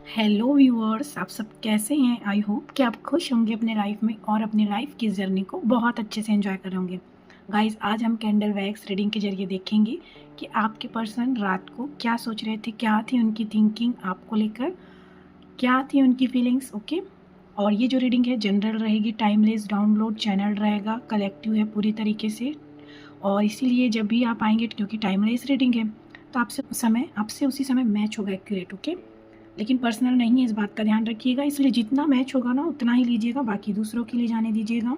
Hello viewers, आप सब कैसे हैं। आई होप कि आप खुश होंगे अपने लाइफ में और अपनी लाइफ की जर्नी को बहुत अच्छे से एंजॉय कर होंगे। गाइस, आज हम कैंडल वैक्स रीडिंग के जरिए देखेंगे कि आपके पर्सन रात को क्या सोच रहे थे, क्या थी उनकी थिंकिंग आपको लेकर, क्या थी उनकी फीलिंग्स। ओके, और ये जो रीडिंग है जनरल रहेगी, टाइमलेस डाउनलोड चैनल रहेगा, कलेक्टिव है पूरी तरीके से। और इसीलिए जब भी आप आएंगे, क्योंकि टाइमलेस रीडिंग है, तो आपसे उसी समय मैच होगा एक्यूरेट। ओके, लेकिन पर्सनल नहीं है, इस बात का ध्यान रखिएगा। इसलिए जितना मैच होगा ना उतना ही लीजिएगा, बाकी दूसरों के लिए जाने दीजिएगा।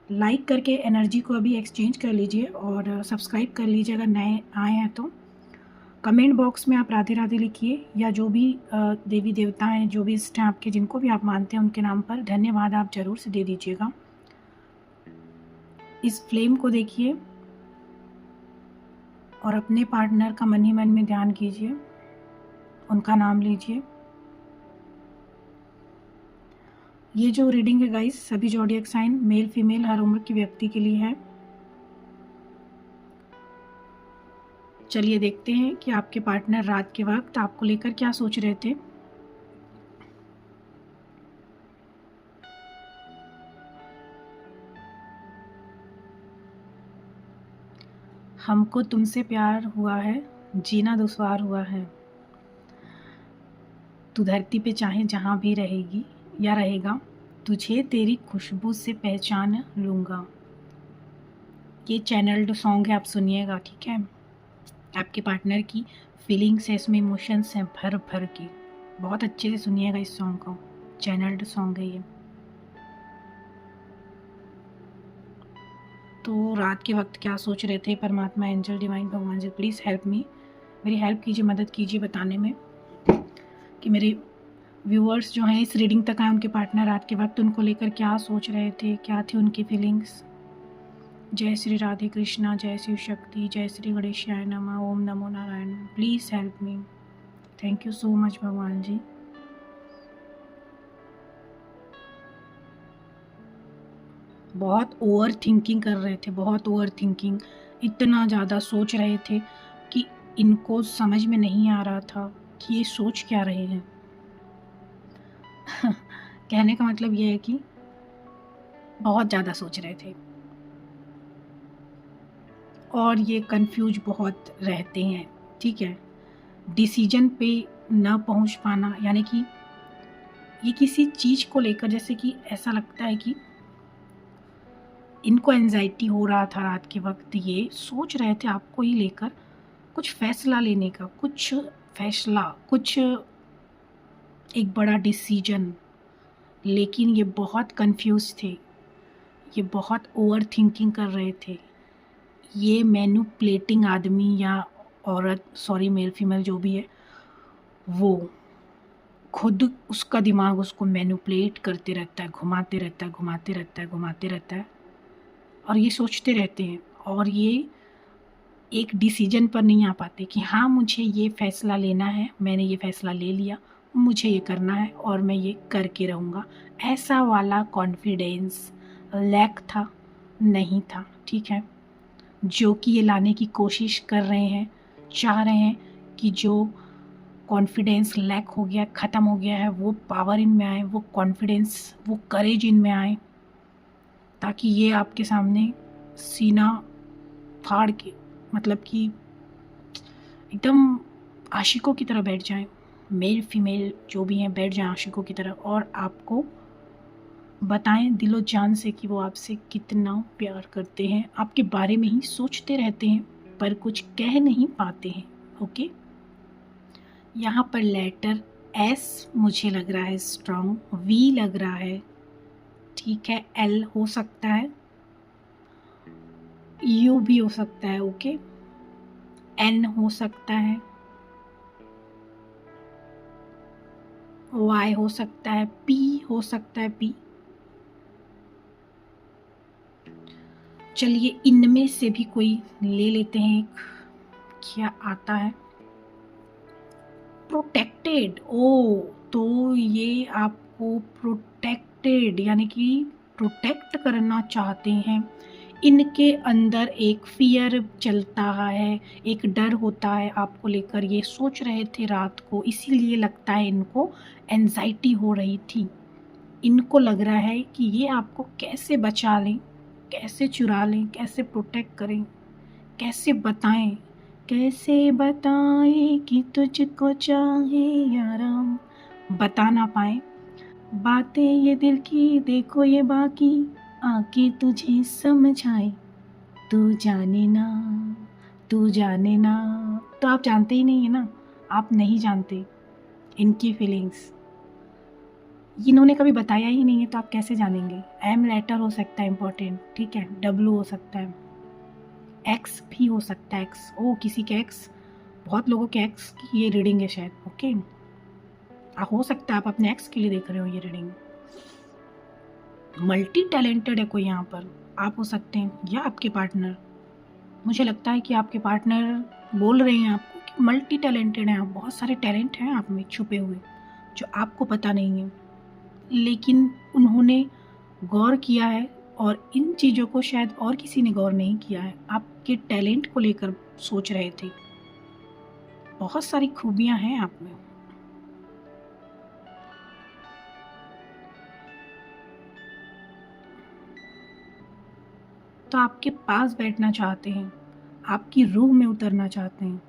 लाइक करके एनर्जी को अभी एक्सचेंज कर लीजिए और सब्सक्राइब कर लीजिए अगर नए आए हैं तो। कमेंट बॉक्स में आप राधे राधे लिखिए, या जो भी देवी देवता हैं, जो भी इष्ट हैं आपके, जिनको भी आप मानते हैं, उनके नाम पर धन्यवाद आप ज़रूर से दे दीजिएगा। इस फ्लेम को देखिए और अपने पार्टनर का मन ही मन में ध्यान कीजिए, उनका नाम लीजिए। ये जो रीडिंग है गाइस, सभी ज़ोडिएक साइन, मेल फीमेल, हर उम्र की व्यक्ति के लिए है। चलिए देखते हैं कि आपके पार्टनर रात के वक्त आपको लेकर क्या सोच रहे थे। हमको तुमसे प्यार हुआ है, जीना दुश्वार हुआ है। तू धरती पे चाहे जहाँ भी रहेगी या रहेगा, तुझे तेरी खुशबू से पहचान लूँगा। ये चैनल्ड सॉन्ग है, आप सुनिएगा, ठीक है। आपके पार्टनर की फीलिंग्स है इसमें, इमोशंस हैं भर भर के। बहुत अच्छे से सुनिएगा इस सॉन्ग को, चैनल्ड सॉन्ग है ये। तो रात के वक्त क्या सोच रहे थे परमात्मा, एंजल, डिवाइन, भगवान जी, प्लीज़ हेल्प मी, मेरी हेल्प कीजिए, मदद कीजिए बताने में कि मेरे व्यूअर्स जो हैं इस रीडिंग तक आए, उनके पार्टनर रात के वक्त उनको लेकर क्या सोच रहे थे, क्या थी उनकी फीलिंग्स। जय श्री राधे कृष्णा, जय शिव शक्ति, जय श्री गणेशाय नमः, ओम नमो Narayan. Please help me, thank you so much भगवान जी। बहुत ओवर थिंकिंग कर रहे थे, बहुत ओवर थिंकिंग, इतना ज़्यादा सोच रहे थे कि इनको समझ में नहीं आ रहा था कि ये सोच क्या रहे हैं। कहने का मतलब ये है कि बहुत ज़्यादा सोच रहे थे और ये कंफ्यूज बहुत रहते हैं, ठीक है। डिसीजन पे न पहुंच पाना, यानी कि ये किसी चीज़ को लेकर, जैसे कि ऐसा लगता है कि इनको एंजाइटी हो रहा था रात के वक्त, ये सोच रहे थे आपको ही लेकर कुछ फैसला लेने का, कुछ फैसला, कुछ एक बड़ा डिसीजन। लेकिन ये बहुत कंफ्यूज थे, ये बहुत ओवर थिंकिंग कर रहे थे। ये मैनिपुलेटिंग आदमी या औरत, सॉरी मेल फीमेल जो भी है, वो खुद उसका दिमाग उसको मैनिपुलेट करते रहता है, घुमाते रहता है, घुमाते रहता है, घुमाते रहता है, और ये सोचते रहते हैं और ये एक डिसीजन पर नहीं आ पाते कि हाँ मुझे ये फ़ैसला लेना है, मैंने ये फ़ैसला ले लिया, मुझे ये करना है और मैं ये करके रहूँगा। ऐसा वाला कॉन्फिडेंस लैक था, नहीं था, ठीक है, जो कि ये लाने की कोशिश कर रहे हैं, चाह रहे हैं कि जो कॉन्फिडेंस लैक हो गया, ख़त्म हो गया है, वो पावर इनमें आए, वो कॉन्फिडेंस, वो करेज इनमें आए, ताकि ये आपके सामने सीना फाड़ के, मतलब कि एकदम आशिकों की तरह बैठ जाएं, मेल फीमेल जो भी हैं बैठ जाएं आशिकों की तरह, और आपको बताएं दिलो जान से कि वो आपसे कितना प्यार करते हैं, आपके बारे में ही सोचते रहते हैं पर कुछ कह नहीं पाते हैं। ओके, यहाँ पर लेटर एस मुझे लग रहा है स्ट्रॉन्ग, वी लग रहा है, ठीक है, एल हो सकता है, यू भी हो सकता है, ओके, एन हो सकता है, वाई हो सकता है, पी हो सकता है, पी। चलिए इनमें से भी कोई ले लेते हैं एक, क्या आता है। प्रोटेक्टेड, ओ, तो ये आपको प्रोटेक्टेड यानी कि प्रोटेक्ट करना चाहते हैं, इनके अंदर एक फ़ियर चलता है, एक डर होता है आपको लेकर, ये सोच रहे थे रात को, इसीलिए लगता है इनको एंग्ज़ायटी हो रही थी। इनको लग रहा है कि ये आपको कैसे बचा लें, कैसे चुरा लें, कैसे प्रोटेक्ट करें, कैसे बताएँ कि तुझको चाहे यारा, बता ना पाएँ। बातें ये दिल की देखो ये बाकी, आके तुझे समझाए, तू जाने ना, तू जाने ना। तो आप जानते ही नहीं है ना, आप नहीं जानते इनकी फीलिंग्स, इन्होंने कभी बताया ही नहीं है, तो आप कैसे जानेंगे। एम लेटर हो सकता है इम्पोर्टेंट, ठीक है, डब्लू हो सकता है, एक्स भी हो सकता है, एक्स ओ किसी के एक्स, बहुत लोगों के एक्स की ये रीडिंग है शायद। ओके, हो सकता है आप अपने एक्स के लिए देख रहे हो ये रीडिंग। मल्टी टैलेंटेड है कोई यहाँ पर, आप हो सकते हैं या आपके पार्टनर। मुझे लगता है कि आपके पार्टनर बोल रहे हैं आपको कि मल्टी टैलेंटेड हैं आप, बहुत सारे टैलेंट हैं आप में छुपे हुए जो आपको पता नहीं है, लेकिन उन्होंने गौर किया है और इन चीज़ों को शायद और किसी ने गौर नहीं किया है। आपके टैलेंट को लेकर सोच रहे थे, बहुत सारी खूबियाँ हैं आप में। तो आपके पास बैठना चाहते हैं, आपकी रूह में उतरना चाहते हैं।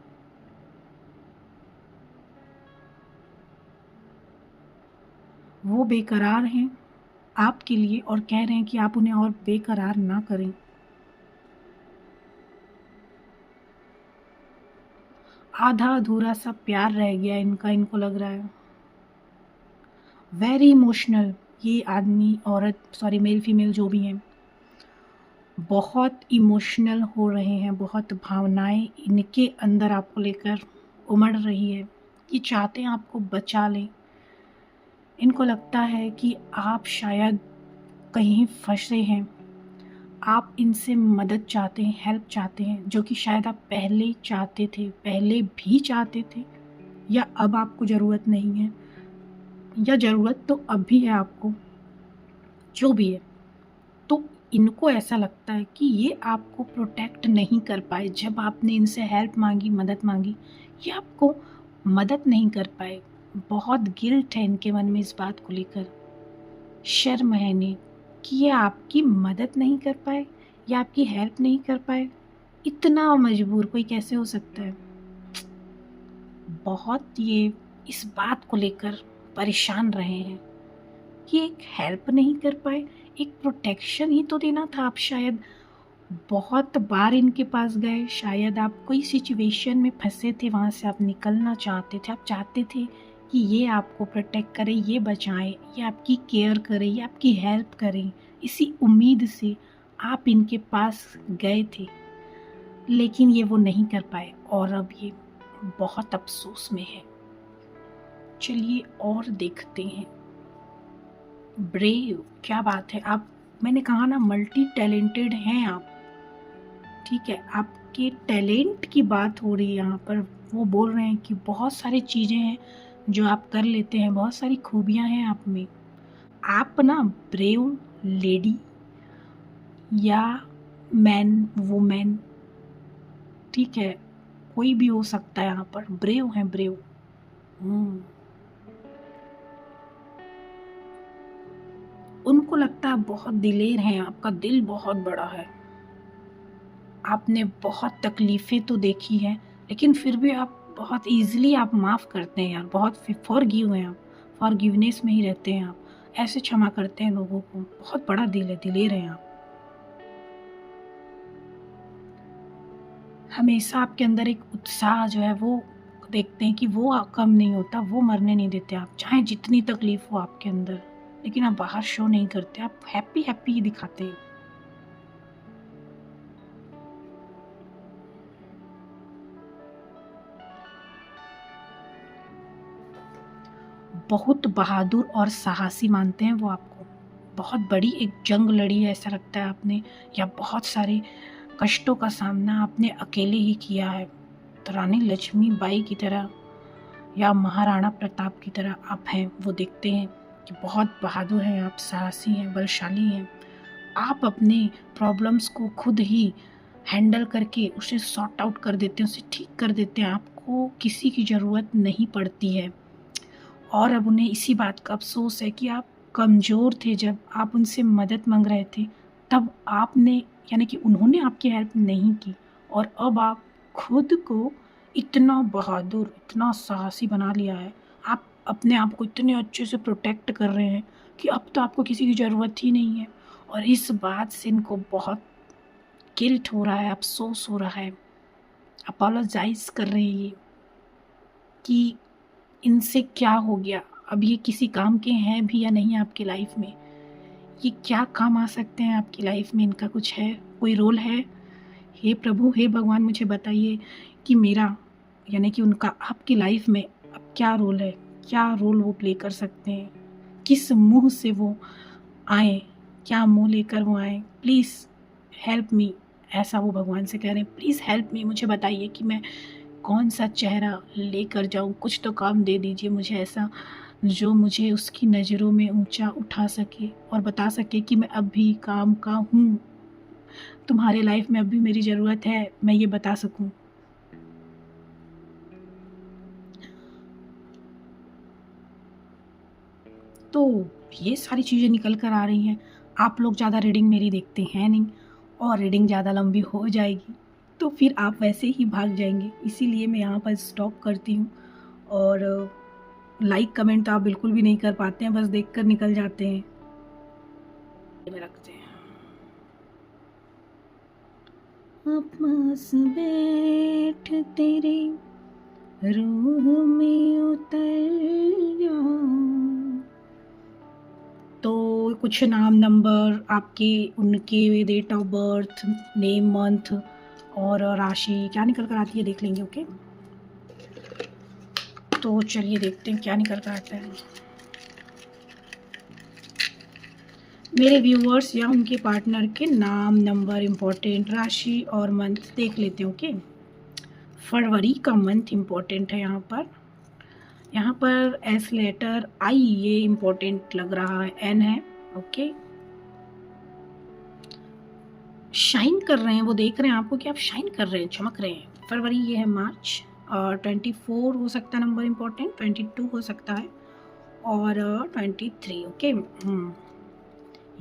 वो बेकरार हैं आपके लिए और कह रहे हैं कि आप उन्हें और बेकरार ना करें। आधा अधूरा सा प्यार रह गया इनका, इनको लग रहा है। वेरी इमोशनल, ये आदमी औरत सॉरी मेल फीमेल जो भी हैं, बहुत इमोशनल हो रहे हैं, बहुत भावनाएं इनके अंदर आपको लेकर उमड़ रही है। ये चाहते हैं आपको बचा लें, इनको लगता है कि आप शायद कहीं फंसे हैं, आप इनसे मदद चाहते हैं, हेल्प चाहते हैं, जो कि शायद आप पहले चाहते थे, पहले भी चाहते थे, या अब आपको ज़रूरत नहीं है, या ज़रूरत तो अब भी है आपको, जो भी है। तो इनको ऐसा लगता है कि ये आपको प्रोटेक्ट नहीं कर पाए, जब आपने इनसे हेल्प मांगी, मदद मांगी, ये आपको मदद नहीं कर पाए। बहुत गिल्ट है इनके मन में इस बात को लेकर, शर्म है इन्हें कि ये आपकी मदद नहीं कर पाए या आपकी हेल्प नहीं कर पाए। इतना मजबूर कोई कैसे हो सकता है। बहुत ये इस बात को लेकर परेशान रहे हैं कि एक हेल्प नहीं कर पाए, एक प्रोटेक्शन ही तो देना था। आप शायद बहुत बार इनके पास गए, शायद आप कोई सिचुएशन में फंसे थे, वहाँ से आप निकलना चाहते थे, आप चाहते थे कि ये आपको प्रोटेक्ट करे, ये बचाएं, ये आपकी केयर करे, ये आपकी हेल्प करें। इसी उम्मीद से आप इनके पास गए थे, लेकिन ये वो नहीं कर पाए और अब ये बहुत अफसोस में है। चलिए और देखते हैं। ब्रेव, क्या बात है आप, मैंने कहा ना मल्टी टैलेंटेड हैं आप, ठीक है, आपके टैलेंट की बात हो रही है यहाँ पर। वो बोल रहे हैं कि बहुत सारी चीज़ें हैं जो आप कर लेते हैं, बहुत सारी खूबियाँ हैं आप में। आप ना ब्रेव लेडी या मैन वुमेन, ठीक है, कोई भी हो सकता है यहाँ पर, ब्रेव हैं ब्रेव। उनको लगता है बहुत दिलेर हैं, आपका दिल बहुत बड़ा है, आपने बहुत तकलीफ़ें तो देखी हैं, लेकिन फिर भी आप बहुत ईज़िली आप माफ़ करते हैं यार, बहुत फॉरगिव हैं आप, फॉरगिवनेस में ही रहते हैं आप, ऐसे क्षमा करते हैं लोगों को, बहुत बड़ा दिल है, दिलेर हैं आप। हमेशा आपके अंदर एक उत्साह जो है वो देखते हैं कि वो कम नहीं होता, वो मरने नहीं देते आप, चाहे जितनी तकलीफ़ हो आपके अंदर, लेकिन आप बाहर शो नहीं करते, आप हैप्पी हैप्पी ही दिखाते हैं। बहुत बहादुर और साहसी मानते हैं वो आपको, बहुत बड़ी एक जंग लड़ी है ऐसा लगता है आपने, या बहुत सारे कष्टों का सामना आपने अकेले ही किया है। तो रानी लक्ष्मीबाई की तरह या महाराणा प्रताप की तरह आप हैं, वो देखते हैं कि बहुत बहादुर हैं आप, साहसी हैं, बलशाली हैं। आप अपने प्रॉब्लम्स को खुद ही हैंडल करके उसे सॉर्ट आउट कर देते हैं, उसे ठीक कर देते हैं, आपको किसी की ज़रूरत नहीं पड़ती है। और अब उन्हें इसी बात का अफ़सोस है कि आप कमज़ोर थे, जब आप उनसे मदद मांग रहे थे तब आपने, यानी कि उन्होंने आपकी हेल्प नहीं की, और अब आप खुद को इतना बहादुर, इतना साहसी बना लिया है, आप अपने आप को इतने अच्छे से प्रोटेक्ट कर रहे हैं कि अब तो आपको किसी की ज़रूरत ही नहीं है। और इस बात से इनको बहुत गिल्ट हो रहा है, अफ़सोस हो रहा है, अपोलोजाइज़ कर रहे हैं ये कि इनसे क्या हो गया, अब ये किसी काम के हैं भी या नहीं आपकी लाइफ में, ये क्या काम आ सकते हैं आपकी लाइफ में, इनका कुछ है, कोई रोल है? हे प्रभु, हे भगवान, मुझे बताइए कि मेरा, यानी कि उनका आपकी लाइफ में अब क्या रोल है, क्या रोल वो प्ले कर सकते हैं, किस मुंह से वो आए, क्या मुंह लेकर वो आए। प्लीज़ हेल्प मी, ऐसा वो भगवान से कह रहे हैं, प्लीज़ हेल्प मी, मुझे बताइए कि मैं कौन सा चेहरा लेकर जाऊँ, कुछ तो काम दे दीजिए मुझे ऐसा जो मुझे उसकी नज़रों में ऊंचा उठा सके और बता सके कि मैं अब भी काम का हूँ, तुम्हारे लाइफ में अब भी मेरी ज़रूरत है, मैं ये बता सकूँ। तो ये सारी चीज़ें निकल कर आ रही हैं। आप लोग ज़्यादा रीडिंग मेरी देखते हैं नहीं, और रीडिंग ज़्यादा लंबी हो जाएगी तो फिर आप वैसे ही भाग जाएंगे, इसीलिए मैं यहाँ पर स्टॉप करती हूँ। और लाइक कमेंट तो आप बिल्कुल भी नहीं कर पाते हैं, बस देख कर निकल जाते हैं। में रखते हैं, आप पास बैठ तेरे रूह में उतर जाऊं। तो कुछ नाम, नंबर, आपके उनके date of birth, name, month और राशि क्या निकल कर आती है देख लेंगे। ओके, तो चलिए देखते हैं क्या निकल कर आता है। मेरे व्यूअर्स या उनके पार्टनर के नाम, नंबर, इम्पोर्टेंट, राशि और मंथ देख लेते हैं। ओके, फरवरी का मंथ इम्पोर्टेंट है यहाँ पर एस लेटर, आई ये इम्पोर्टेंट लग रहा है, एन है। ओके, शाइन कर रहे हैं, वो देख रहे हैं आपको कि आप शाइन कर रहे हैं, चमक रहे हैं। फरवरी ये है मार्च, और 24 हो सकता है नंबर इम्पोर्टेंट, 22 हो सकता है, और 23। ओके,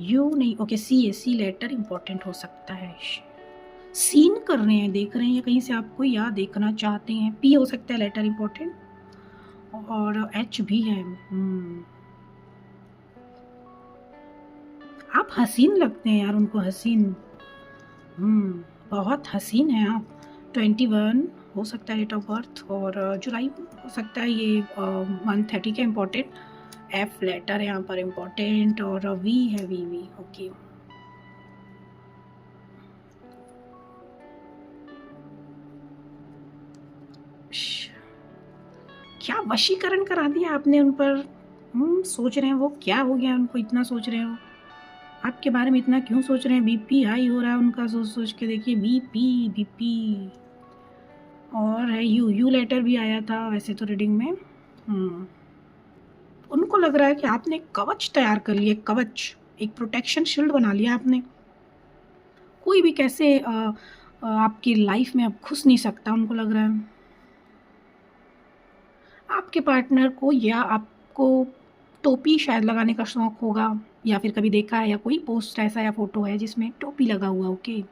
यू नहीं, ओके, सी है, सी लेटर इम्पोर्टेंट हो सकता है। सीन कर रहे हैं, देख रहे हैं, या कहीं से आपको या देखना चाहते हैं। पी हो सकता है लेटर इम्पोर्टेंट, और एच भी है। आप हसीन लगते हैं यार उनको, हसीन, बहुत हसीन है आप। 21 हो सकता है डेट ऑफ बर्थ, और जुलाई हो सकता है ये मंथ है, ठीक है, इम्पोर्टेंट। एफ लेटर है यहाँ पर इम्पोर्टेंट, और वी है, वी वी। ओके, क्या वशीकरण करा दिया आपने उन पर। सोच रहे हैं वो क्या हो गया, उनको इतना सोच रहे हो, आपके बारे में इतना क्यों सोच रहे हैं। बीपी हाई हो रहा है उनका, सोच सोच के देखिए, बीपी बीपी। और है यू, यू लेटर भी आया था वैसे तो रीडिंग में। उनको लग रहा है कि आपने एक कवच तैयार कर लिया, कवच, एक प्रोटेक्शन शील्ड बना लिया आपने। कोई भी कैसे आपकी लाइफ में अब घुस नहीं सकता, उनको लग रहा है। आपके पार्टनर को या आपको टोपी शायद लगाने का शौक होगा, या फिर कभी देखा है, या कोई पोस्ट ऐसा या फोटो है जिसमें टोपी लगा हुआ। ओके,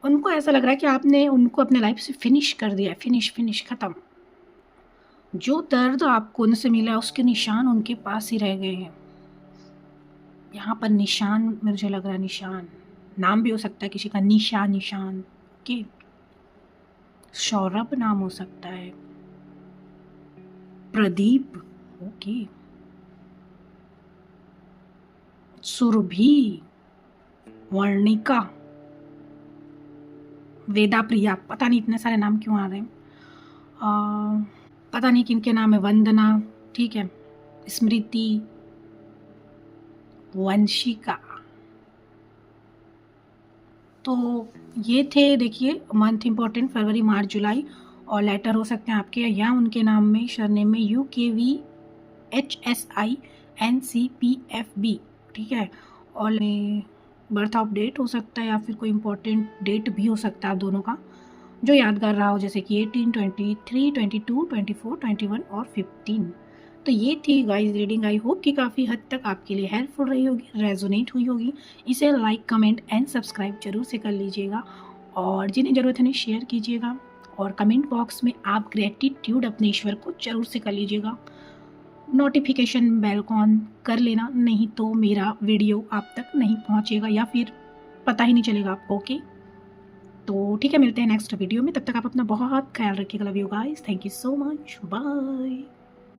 उनको ऐसा लग रहा है कि आपने उनको अपने लाइफ से फिनिश कर दिया है, फिनिश फिनिश, ख़त्म। जो दर्द आपको उनसे मिला उसके निशान उनके पास ही रह गए हैं। यहाँ पर निशान, मुझे लग रहा है निशान, नाम भी हो सकता है किसी का, निशा, निशान। ओके, सौरभ नाम हो सकता है, प्रदीप। ओके, सुरभि, वर्णिका, वेदा प्रिया, पता नहीं इतने सारे नाम क्यों आ रहे हैं। पता नहीं किनके नाम है, वंदना, ठीक है, स्मृति, वंशिका। तो ये थे, देखिए, मंथ इम्पोर्टेंट फरवरी, मार्च, जुलाई, और लेटर हो सकते हैं आपके या उनके नाम में, सरनेम में UKVHSI NCPFB, ठीक है। और बर्थ ऑफ डेट हो सकता है या फिर कोई इंपॉर्टेंट डेट भी हो सकता है आप दोनों का, जो यादगार रहा हो, जैसे कि 18, 23, 22, 24, 21 और 15। तो ये थी गाइस रीडिंग। आई होप कि काफ़ी हद तक आपके लिए हेल्पफुल रही होगी, रेजोनेट हुई होगी। इसे लाइक, कमेंट एंड सब्सक्राइब जरूर से कर लीजिएगा, और जिन्हें ज़रूरत है उन्हें शेयर कीजिएगा, और कमेंट बॉक्स में आप ग्रेटिट्यूड अपने ईश्वर को जरूर से कर लीजिएगा। नोटिफिकेशन बेल को ऑन कर लेना, नहीं तो मेरा वीडियो आप तक नहीं पहुंचेगा या फिर पता ही नहीं चलेगा आपको। ओके, तो ठीक है, मिलते हैं नेक्स्ट वीडियो में। तब तक आप अपना बहुत ख्याल रखिएगा। Love you guys, thank you so much, bye.